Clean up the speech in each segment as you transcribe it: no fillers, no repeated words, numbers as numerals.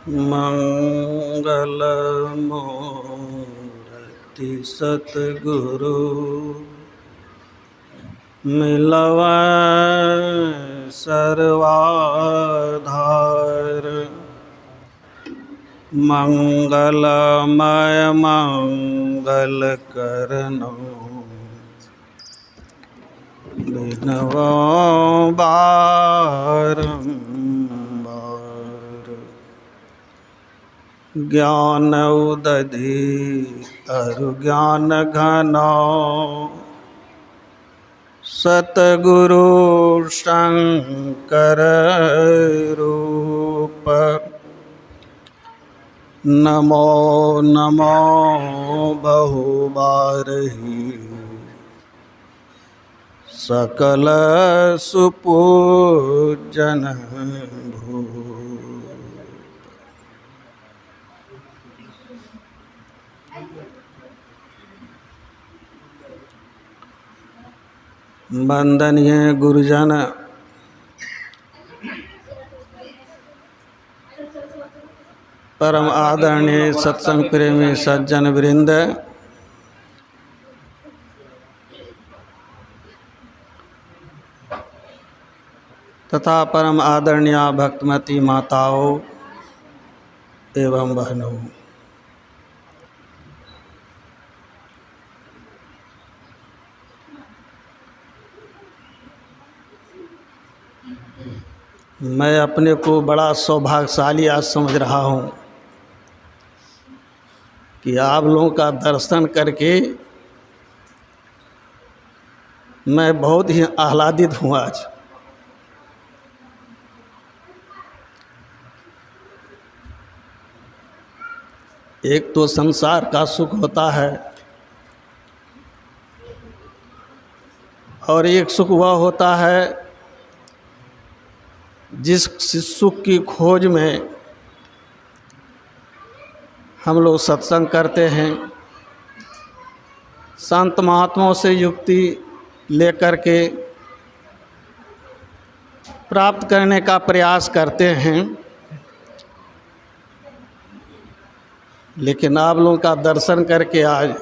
मंगलमूर्ति सतगुरु मिलवै सर्वाधार। मंगलमय मंगल करनो बिनवो बारंबार। ज्ञान उदधि अरु ज्ञान घनो सतगुरु शंकर रूप। नमो नमो बहुबारही सकल सुपूजन भूप। वंदनीय गुरुजन, परम आदरणीय सत्संग प्रेमी सज्जन वृंद, तथा परम आदरणीय भक्तमती माताओं एवं बहनों, मैं अपने को बड़ा सौभाग्यशाली आज समझ रहा हूँ कि आप लोगों का दर्शन करके मैं बहुत ही आह्लादित हूँ। आज एक तो संसार का सुख होता है और एक सुख वह होता है जिस सुख की खोज में हम लोग सत्संग करते हैं, संत महात्माओं से युक्ति लेकर के प्राप्त करने का प्रयास करते हैं। लेकिन आप लोगों का दर्शन करके आज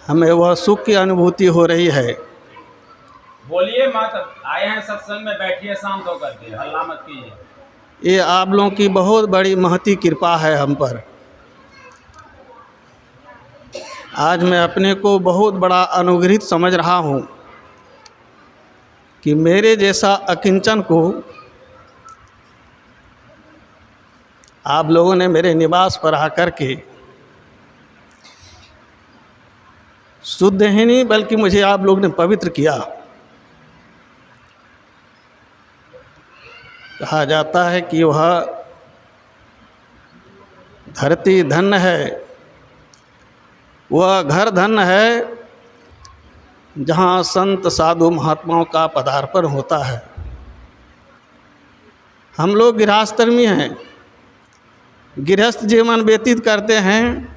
हमें वह सुख की अनुभूति हो रही है। बोलिए मत, आए हैं सत्संग में, बैठिए, शांत होकर के, हल्ला मत कीजिए। ये आप लोगों की बहुत बड़ी महती कृपा है हम पर। आज मैं अपने को बहुत बड़ा अनुग्रहित समझ रहा हूँ कि मेरे जैसा अकिंचन को आप लोगों ने मेरे निवास पर आकर के शुद्ध ही नहीं बल्कि मुझे आप लोग ने पवित्र किया। कहा जाता है कि वह धरती धन्य है, वह घर धन्य है जहाँ संत साधु महात्माओं का पदार्पण होता है। हम लोग गृहस्थर्मी हैं, गृहस्थ जीवन व्यतीत करते हैं।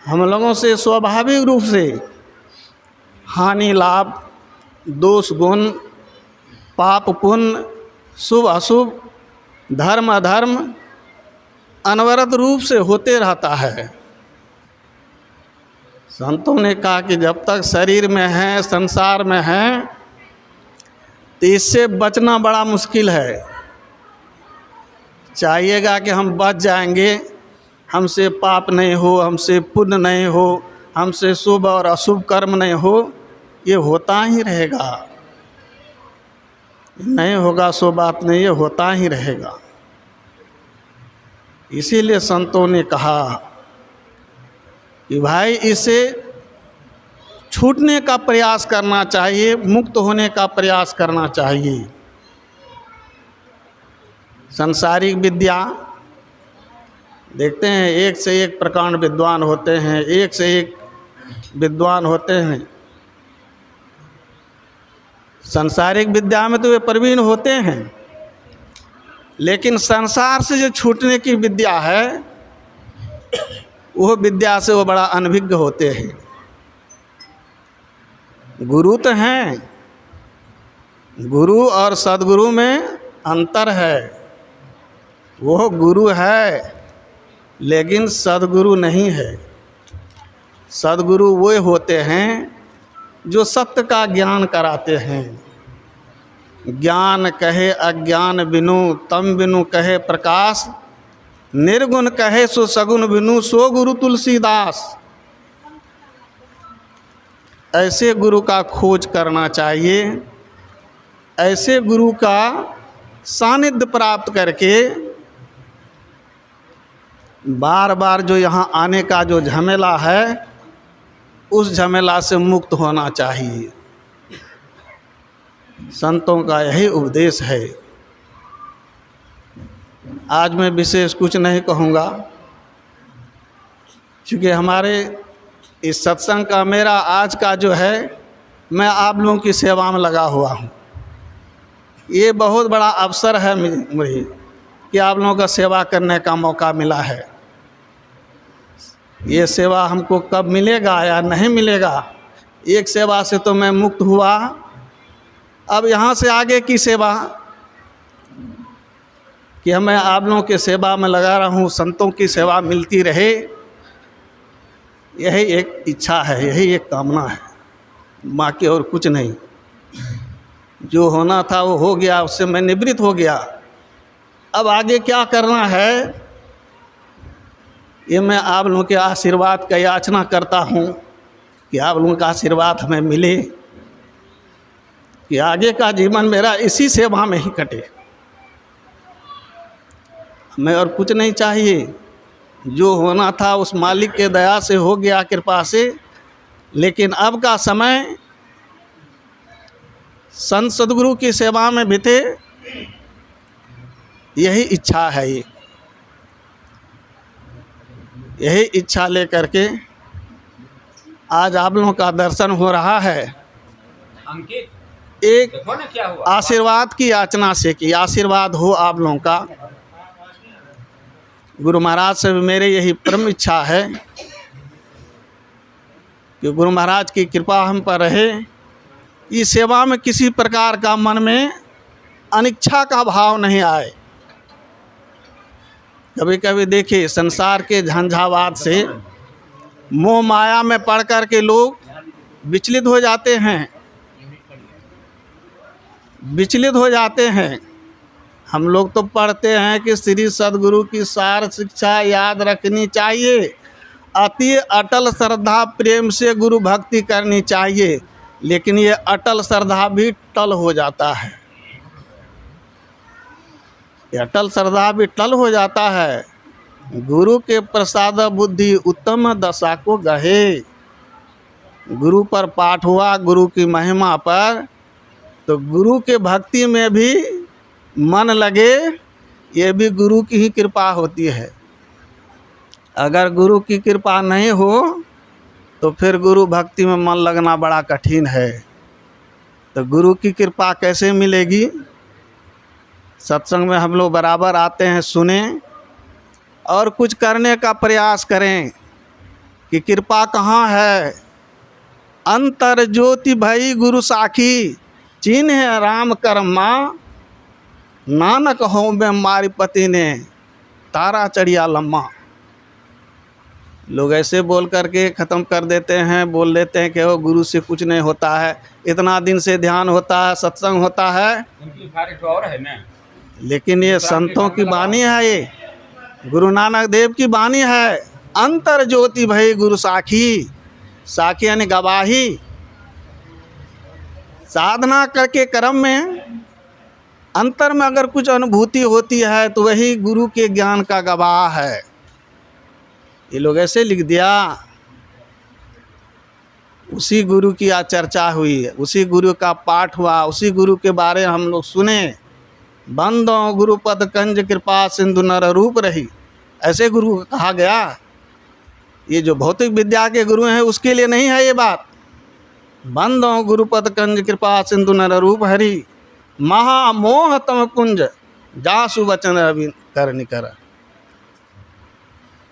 हम लोगों से स्वाभाविक रूप से हानि लाभ, दोष गुण, पाप पुण्य, शुभ अशुभ, धर्म अधर्म अनवरत रूप से होते रहता है। संतों ने कहा कि जब तक शरीर में हैं, संसार में हैं, तो इससे बचना बड़ा मुश्किल है। चाहिएगा कि हम बच जाएंगे, हमसे पाप नहीं हो, हमसे पुण्य नहीं हो, हमसे शुभ और अशुभ कर्म नहीं हो, ये होता ही रहेगा। नहीं होगा सो बात नहीं, ये होता ही रहेगा। इसीलिए संतों ने कहा कि भाई इसे छूटने का प्रयास करना चाहिए, मुक्त होने का प्रयास करना चाहिए। सांसारिक विद्या देखते हैं, एक से एक प्रकांड विद्वान होते हैं, एक से एक विद्वान होते हैं। सांसारिक विद्या में तो वे प्रवीण होते हैं, लेकिन संसार से जो छूटने की विद्या है वो विद्या से वो बड़ा अनभिज्ञ होते हैं। गुरु तो हैं, गुरु और सद्गुरु में अंतर है। वो गुरु है लेकिन सद्गुरु नहीं है। सद्गुरु वो होते हैं जो सत्य का ज्ञान कराते हैं। ज्ञान कहे अज्ञान बिनु तम बिनु कहे प्रकाश, निर्गुण कहे सो सगुण बिनु सो गुरु तुलसीदास। ऐसे गुरु का खोज करना चाहिए। ऐसे गुरु का सानिध्य प्राप्त करके बार बार जो यहाँ आने का जो झमेला है उस झमेला से मुक्त होना चाहिए। संतों का यही उपदेश है। आज मैं विशेष कुछ नहीं कहूँगा, क्योंकि हमारे इस सत्संग का मेरा आज का जो है, मैं आप लोगों की सेवा में लगा हुआ हूँ। ये बहुत बड़ा अवसर है मुझे कि आप लोगों का सेवा करने का मौका मिला है। ये सेवा हमको कब मिलेगा या नहीं मिलेगा, एक सेवा से तो मैं मुक्त हुआ, अब यहाँ से आगे की सेवा कि मैं आप लोगों की सेवा में लगा रहा हूँ, संतों की सेवा मिलती रहे, यही एक इच्छा है, यही एक कामना है, बाकी और कुछ नहीं। जो होना था वो हो गया, उससे मैं निवृत्त हो गया। अब आगे क्या करना है ये मैं आप लोगों के आशीर्वाद का याचना करता हूँ कि आप लोगों का आशीर्वाद हमें मिले कि आगे का जीवन मेरा इसी सेवा में ही कटे। हमें और कुछ नहीं चाहिए। जो होना था उस मालिक के दया से हो गया, कृपा से। लेकिन अब का समय संत सद्गुरु की सेवा में बीते, यही इच्छा है। यही इच्छा लेकर के आज आप लोगों का दर्शन हो रहा है। अंकित, एक देखो ना क्या हुआ। आशीर्वाद की याचना से कि आशीर्वाद हो आप लोगों का। गुरु महाराज से भी मेरे यही परम इच्छा है कि गुरु महाराज की कृपा हम पर रहे। इस सेवा में किसी प्रकार का मन में अनिच्छा का भाव नहीं आए। कभी कभी देखिए संसार के झंझावात से मोह माया में पड़ कर के लोग विचलित हो जाते हैं, विचलित हो जाते हैं। हम लोग तो पढ़ते हैं कि श्री सद्गुरु की सार शिक्षा याद रखनी चाहिए, अति अटल श्रद्धा प्रेम से गुरु भक्ति करनी चाहिए। लेकिन ये अटल श्रद्धा भी टल हो जाता है, ये अटल श्रद्धा भी टल हो जाता है। गुरु के प्रसाद बुद्धि उत्तम दशा को गहे। गुरु पर पाठ हुआ, गुरु की महिमा पर, तो गुरु के भक्ति में भी मन लगे, ये भी गुरु की ही कृपा होती है। अगर गुरु की कृपा नहीं हो तो फिर गुरु भक्ति में मन लगना बड़ा कठिन है। तो गुरु की कृपा कैसे मिलेगी? सत्संग में हम लोग बराबर आते हैं, सुने और कुछ करने का प्रयास करें कि कृपा कहाँ है। अंतर ज्योति भई गुरु साखी, चिन्ह राम कर्मा, नानक हो में मारी पति ने तारा चढ़िया लम्मा। लोग ऐसे बोल करके ख़त्म कर देते हैं, बोल देते हैं कि वो गुरु से कुछ नहीं होता है। इतना दिन से ध्यान होता है, सत्संग होता है, और है ना। लेकिन ये संतों की वाणी है, ये गुरु नानक देव की वाणी है। अंतर ज्योति भई गुरु साखी, साखी यानी गवाही। साधना करके कर्म में अंतर में अगर कुछ अनुभूति होती है तो वही गुरु के ज्ञान का गवाह है। ये लोग ऐसे लिख दिया, उसी गुरु की आज चर्चा हुई, उसी गुरु का पाठ हुआ, उसी गुरु के बारे में हम लोग सुने। बंदो गुरुपद कंज कृपा सिंधु नर रूप रही, ऐसे गुरु को कहा गया। ये जो भौतिक विद्या के गुरु हैं उसके लिए नहीं है ये बात। बंदो गुरुपद कंज कृपा सिंधु नर रूप हरि, महामोह तम कुंज जासु वचन रवि कर निकर।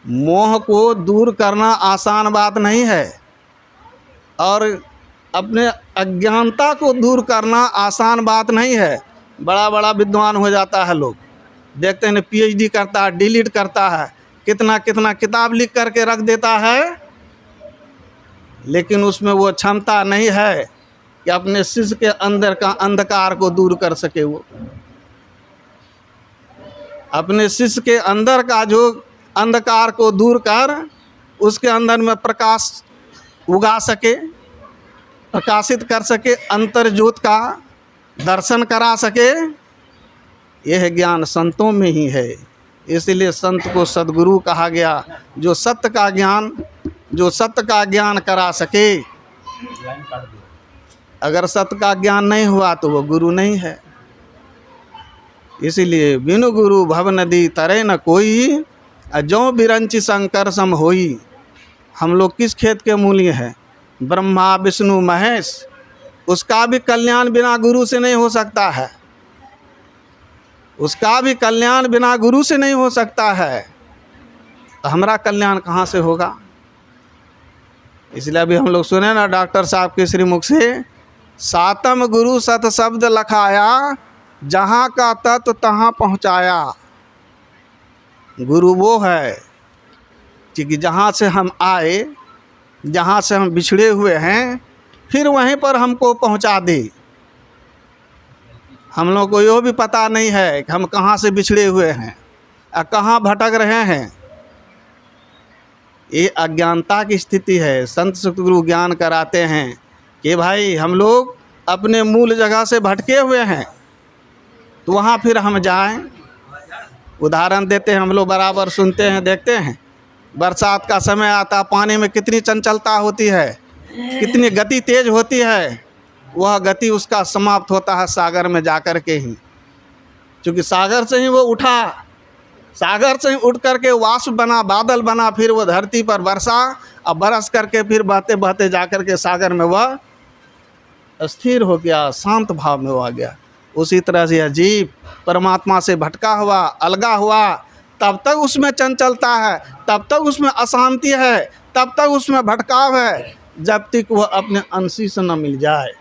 मोह को दूर करना आसान बात नहीं है, और अपने अज्ञानता को दूर करना आसान बात नहीं है। बड़ा बड़ा विद्वान हो जाता है लोग, देखते हैं PhD करता है, डिलीट करता है, कितना कितना किताब लिख करके रख देता है, लेकिन उसमें वो क्षमता नहीं है कि अपने शिष्य के अंदर का अंधकार को दूर कर सके। वो अपने शिष्य के अंदर का जो अंधकार को दूर कर उसके अंदर में प्रकाश उगा सके, प्रकाशित कर सके, अंतर ज्योत का दर्शन करा सके, यह ज्ञान संतों में ही है। इसलिए संत को सद्गुरु कहा गया, जो सत्य का ज्ञान करा सके। अगर सत्य का ज्ञान नहीं हुआ तो वो गुरु नहीं है। इसीलिए बिनु गुरु भव नदी तरे न कोई, जो बिरंची शंकर सम होई। हम लोग किस खेत के मूल्य हैं? ब्रह्मा विष्णु महेश, उसका भी कल्याण बिना गुरु से नहीं हो सकता है, उसका भी कल्याण बिना गुरु से नहीं हो सकता है, तो हमारा कल्याण कहाँ से होगा? इसलिए अभी हम लोग सुने ना डॉक्टर साहब के श्रीमुख से, सातम गुरु सत शब्द लखाया, जहाँ का तत्व तहाँ पहुँचाया। गुरु वो है कि जहाँ से हम आए, जहाँ से हम बिछड़े हुए हैं, फिर वहीं पर हमको पहुँचा दे। हम लोग को यह भी पता नहीं है कि हम कहाँ से बिछड़े हुए हैं और कहाँ भटक रहे हैं। ये अज्ञानता की स्थिति है। संत सतगुरु ज्ञान कराते हैं कि भाई हम लोग अपने मूल जगह से भटके हुए हैं, तो वहाँ फिर हम जाएं। उदाहरण देते हैं, हम लोग बराबर सुनते हैं, देखते हैं, बरसात का समय आता, पानी में कितनी चंचलता होती है, कितनी गति तेज होती है। वह गति उसका समाप्त होता है सागर में जाकर के ही, क्योंकि सागर से ही वो उठा, सागर से ही उठ करके वाष्प बना, बादल बना, फिर वो धरती पर बरसा और बरस करके फिर बहते बहते जाकर के सागर में वह स्थिर हो गया, शांत भाव में वो आ गया। उसी तरह से यह जीव परमात्मा से भटका हुआ, अलगा हुआ, तब तक उसमें चंचलता है, तब तक उसमें अशांति है, तब तक उसमें भटकाव है, जब तक वह अपने अंशी से न मिल जाए।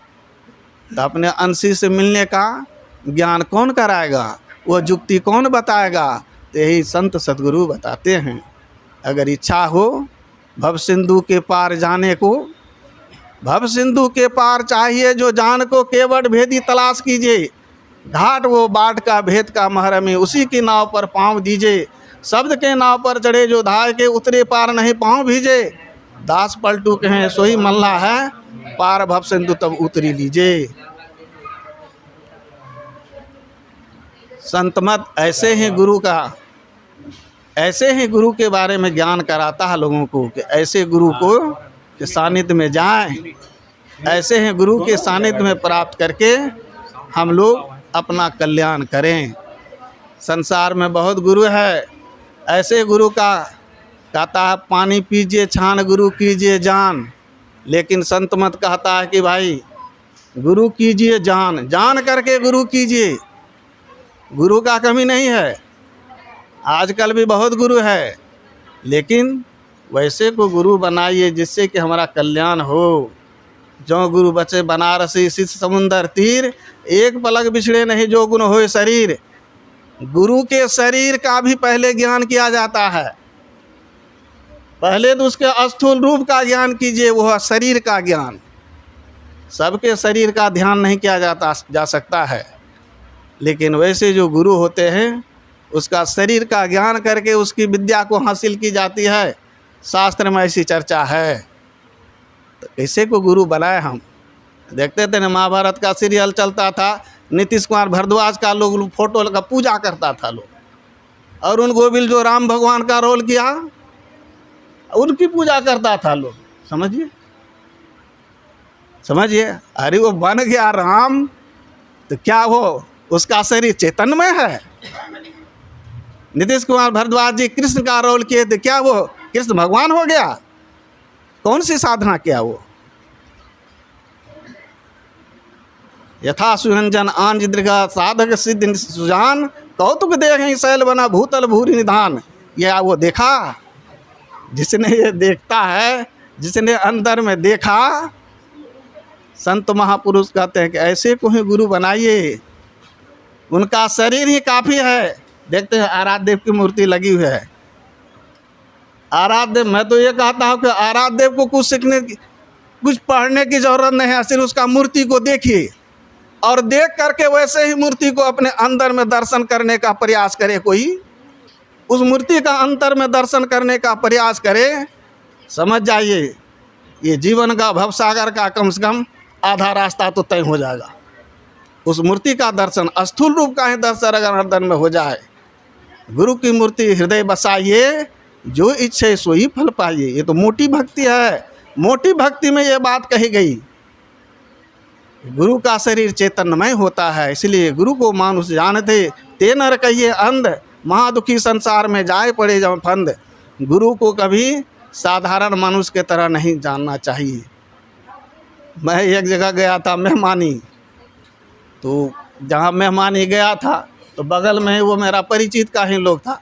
तो अपने अंशी से मिलने का ज्ञान कौन कराएगा? वह जुक्ति कौन बताएगा? तो यही संत सद्गुरु बताते हैं। अगर इच्छा हो भव सिंधु के पार जाने को, भव सिंधु के पार चाहिए जो जान को, केवट भेदी तलाश कीजिए। घाट वो बाट का भेद का महरमी, उसी की नाव पर पाँव दीजिए। शब्द के नाव पर चढ़े जो धाय के, उतरे पार नहीं पाँव भीजे। दास पलटू कहें सोई मल्ला है, पार भव सिंधु तब उतरी लीजिए। संत मत ऐसे ही गुरु का, ऐसे ही गुरु के बारे में ज्ञान कराता है लोगों को कि ऐसे गुरु को के सानिध्य में जाएं, ऐसे ही गुरु के सानिध्य में प्राप्त करके हम लोग अपना कल्याण करें। संसार में बहुत गुरु है, ऐसे गुरु का कहता है पानी पीजिए छान गुरु कीजिए जान, लेकिन संत मत कहता है कि भाई गुरु कीजिए जान, जान करके गुरु कीजिए। गुरु का कमी नहीं है, आजकल भी बहुत गुरु है, लेकिन वैसे को गुरु बनाइए जिससे कि हमारा कल्याण हो। जो गुरु बचे बनारसी शिष्य समुंदर तीर, एक पलक बिछड़े नहीं जो गुण होए शरीर। गुरु के शरीर का भी पहले ज्ञान किया जाता है, पहले तो उसके स्थूल रूप का ज्ञान कीजिए, वह शरीर का ज्ञान। सबके शरीर का ध्यान नहीं किया जा सकता है, लेकिन वैसे जो गुरु होते हैं उसका शरीर का ज्ञान करके उसकी विद्या को हासिल की जाती है। शास्त्र में ऐसी चर्चा है। तो कैसे को गुरु बनाए? हम देखते थे ना, महाभारत का सीरियल चलता था, नीतीश कुमार भारद्वाज का लोग फोटो का पूजा करता था लोग, और उन गोविल जो राम भगवान का रोल किया उनकी पूजा करता था लोग। समझिए, अरे वो बन गया राम तो क्या वो उसका शरीर चैतन्यमय है? नीतीश कुमार भारद्वाज जी कृष्ण का रोल किए थे, क्या वो कृष्ण भगवान हो गया? कौन सी साधना किया वो? यथा सुहंजन आंज दीर्घा साधक सिद्ध सुजान, कौतुक देखें शैल बना भूतल भूरि निधान। यह वो देखा, जिसने ये देखता है, जिसने अंदर में देखा, संत महापुरुष कहते हैं कि ऐसे को ही गुरु बनाइए। उनका शरीर ही काफ़ी है। देखते हैं आराध्य देव की मूर्ति लगी हुई है। आराध्य देव, मैं तो ये कहता हूँ कि आराध्य देव को कुछ सीखने की, कुछ पढ़ने की ज़रूरत नहीं है, सिर्फ उसका मूर्ति को देखिए और देख करके वैसे ही मूर्ति को अपने अंदर में दर्शन करने का प्रयास करे। कोई उस मूर्ति का अंतर में दर्शन करने का प्रयास करे, समझ जाइए ये जीवन का भवसागर का कम से कम आधा रास्ता तो तय हो जाएगा। उस मूर्ति का दर्शन, स्थूल रूप का ही दर्शन अगर हृदय में हो जाए, गुरु की मूर्ति हृदय बसाइए, जो इच्छे सो ही फल पाइए। ये तो मोटी भक्ति है। मोटी भक्ति में ये बात कही गई। गुरु का शरीर चैतन्यमय होता है, इसलिए गुरु को मानुष जानते ते नर कहिए अंध, महादुखी संसार में जाए पड़े जब फंद। गुरु को कभी साधारण मनुष्य के तरह नहीं जानना चाहिए। मैं एक जगह गया था मेहमानी, तो जहाँ मेहमानी गया था तो बगल में ही वो मेरा परिचित का ही लोग था।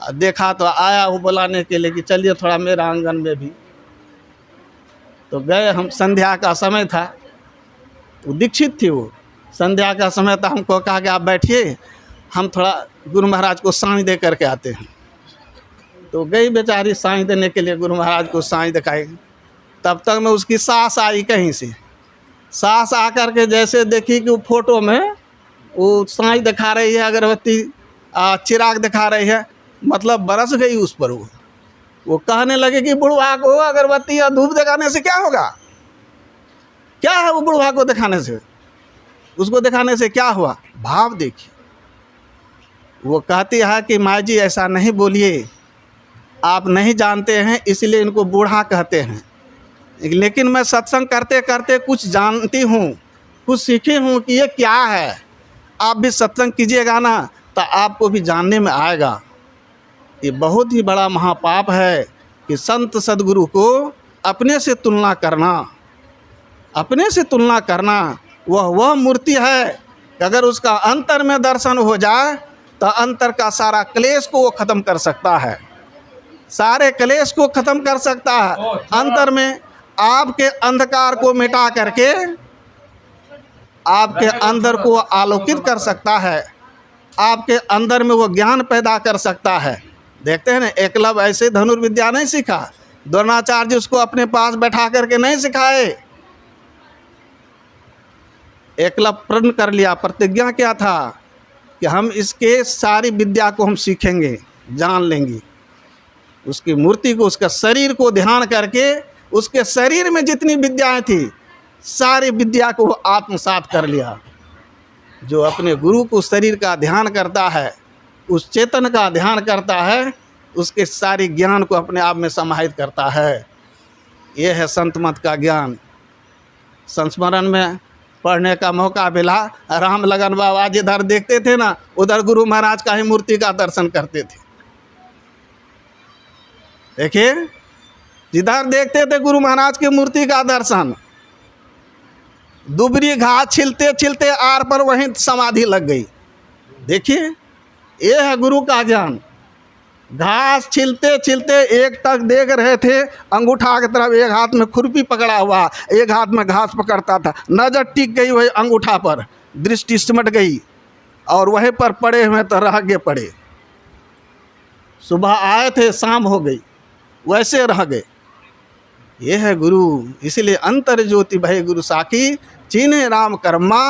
देखा तो आया वो बुलाने के लिए कि चलिए थोड़ा मेरा आंगन में भी। तो गए हम, संध्या का समय था, वो दीक्षित थी, वो संध्या का समय था। हमको कहा कि आप बैठिए, हम थोड़ा गुरु महाराज को साँझ दे करके आते हैं। तो गई बेचारी साँझ देने के लिए, गुरु महाराज को साँझ दिखाई। तब तक मैं उसकी सास आई कहीं से। सास आकर के जैसे देखी कि वो फोटो में वो साँझ दिखा रही है, अगरबत्ती चिराग दिखा रही है, मतलब बरस गई उस पर। वो कहने लगे कि बुढ़वा को अगरबत्ती या धूप दिखाने से क्या होगा, क्या है वो बुढ़वा को दिखाने से, उसको दिखाने से क्या हुआ। भाव देखिए। वो कहती है कि माँ जी ऐसा नहीं बोलिए, आप नहीं जानते हैं इसलिए इनको बूढ़ा कहते हैं, लेकिन मैं सत्संग करते करते कुछ जानती हूँ, कुछ सीखी हूँ कि ये क्या है। आप भी सत्संग कीजिएगा ना तो आपको भी जानने में आएगा। ये बहुत ही बड़ा महापाप है कि संत सद्गुरु को अपने से तुलना करना। अपने से तुलना करना वह मूर्ति है कि अगर उसका अंतर में दर्शन हो जाए तो अंतर का सारा क्लेश को वो ख़त्म कर सकता है, सारे क्लेश को ख़त्म कर सकता है। अंतर में आपके अंधकार को मिटा करके आपके अंदर को आलोकित कर सकता है, आपके अंदर में वो ज्ञान पैदा कर सकता है। देखते हैं ना, एकलव्य ऐसे धनुर्विद्या नहीं सीखा, द्रोणाचार्य उसको अपने पास बैठा करके नहीं सिखाए। एकलव्य प्रण कर लिया, प्रतिज्ञा क्या था कि हम इसके सारी विद्या को हम सीखेंगे, जान लेंगे। उसकी मूर्ति को, उसका शरीर को ध्यान करके उसके शरीर में जितनी विद्याएं थी सारी विद्या को आत्मसात कर लिया। जो अपने गुरु को शरीर का ध्यान करता है, उस चेतन का ध्यान करता है, उसके सारी ज्ञान को अपने आप में समाहित करता है। ये है संत मत का ज्ञान। संस्मरण में पढ़ने का मौका मिला, राम लगन बाबा जिधर देखते थे ना उधर गुरु महाराज का ही मूर्ति का दर्शन करते थे। देखिए, जिधर देखते थे गुरु महाराज की मूर्ति का दर्शन। दुबरी घास छिलते छिलते आर पर वहीं समाधि लग गई। देखिए, ये है गुरु का ज्ञान। घास छिलते छिलते एक तक देख रहे थे, अंगूठा की तरफ, एक हाथ में खुरपी पकड़ा हुआ, एक हाथ में घास पकड़ता था। नज़र टिक गई वही अंगूठा पर, दृष्टि सिमट गई और वहीं पर पड़े हुए तो रह गए पड़े। सुबह आए थे, शाम हो गई, वैसे रह गए। ये है गुरु। इसलिए अंतर ज्योति भय गुरु साकी, चीने राम कर्मा,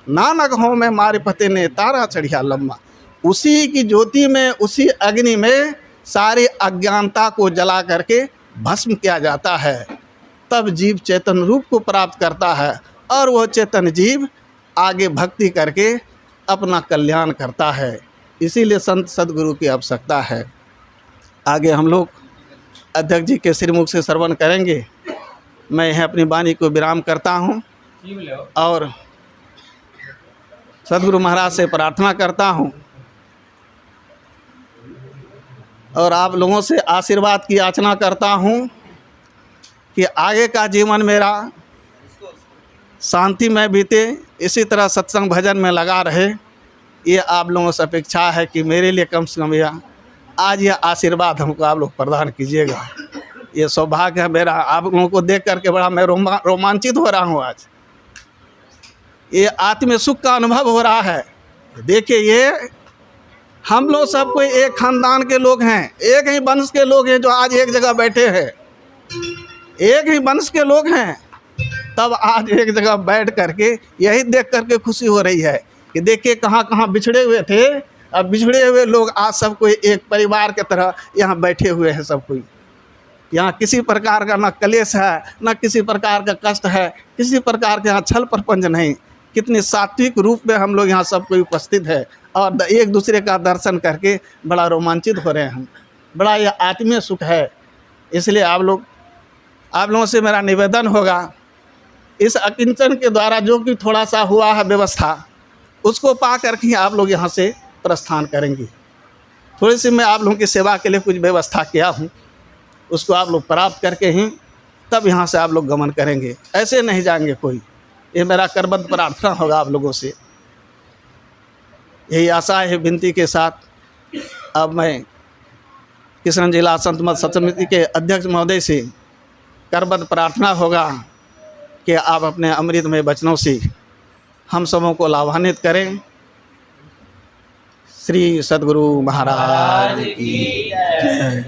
नानक हो में मारे पते ने तारा चढ़िया लम्मा। उसी की ज्योति में, उसी अग्नि में सारी अज्ञानता को जला करके भस्म किया जाता है। तब जीव चेतन रूप को प्राप्त करता है और वह चेतन जीव आगे भक्ति करके अपना कल्याण करता है। इसीलिए संत सद्गुरु की आवश्यकता है। आगे हम लोग अध्यक्ष जी के श्रीमुख से श्रवण करेंगे। मैं यह अपनी वाणी को विराम करता हूँ और सद्गुरु महाराज से प्रार्थना करता हूँ और आप लोगों से आशीर्वाद की याचना करता हूँ कि आगे का जीवन मेरा शांति में बीते, इसी तरह सत्संग भजन में लगा रहे। ये आप लोगों से अपेक्षा है कि मेरे लिए कम से कम यह आज यह आशीर्वाद हमको आप लोग प्रदान कीजिएगा। ये सौभाग्य है मेरा, आप लोगों को देख करके बड़ा मैं रोमांचित हो रहा हूँ। आज ये आत्म सुख का अनुभव हो रहा है देखिए, ये हम लोग सब कोई एक खानदान के लोग हैं, एक ही वंश के लोग हैं जो आज एक जगह बैठे हैं, एक ही वंश के लोग हैं, तब आज एक जगह बैठ करके यही देख करके खुशी हो रही है कि देखिए कहाँ कहाँ बिछड़े हुए थे, अब बिछड़े हुए लोग आज सब कोई एक परिवार के तरह यहाँ बैठे हुए हैं। सब कोई यहाँ किसी प्रकार का ना कलेश है, ना किसी प्रकार का कष्ट है, किसी प्रकार के यहाँ छल प्रपंच नहीं। कितनी सात्विक रूप में हम लोग यहाँ सब कोई उपस्थित है और एक दूसरे का दर्शन करके बड़ा रोमांचित हो रहे हैं हम। बड़ा यह आत्मीय सुख है। इसलिए आप लोगों से मेरा निवेदन होगा, इस अकिंचन के द्वारा जो कि थोड़ा सा हुआ है व्यवस्था, उसको पा करके आप लोग यहाँ से प्रस्थान करेंगे। थोड़ी सी मैं आप लोगों की सेवा के लिए कुछ व्यवस्था किया हूँ, उसको आप लोग प्राप्त करके ही तब यहाँ से आप लोग गमन करेंगे, ऐसे नहीं जाएंगे कोई। ये मेरा करबद्ध प्रार्थना होगा आप लोगों से। यही आशा है, विनती के साथ अब मैं किशन जिला संत मत समिति के अध्यक्ष महोदय से करबद्ध प्रार्थना होगा कि आप अपने अमृतमय वचनों से हम सबों को लाभान्वित करें। श्री सद्गुरु महाराज की जय।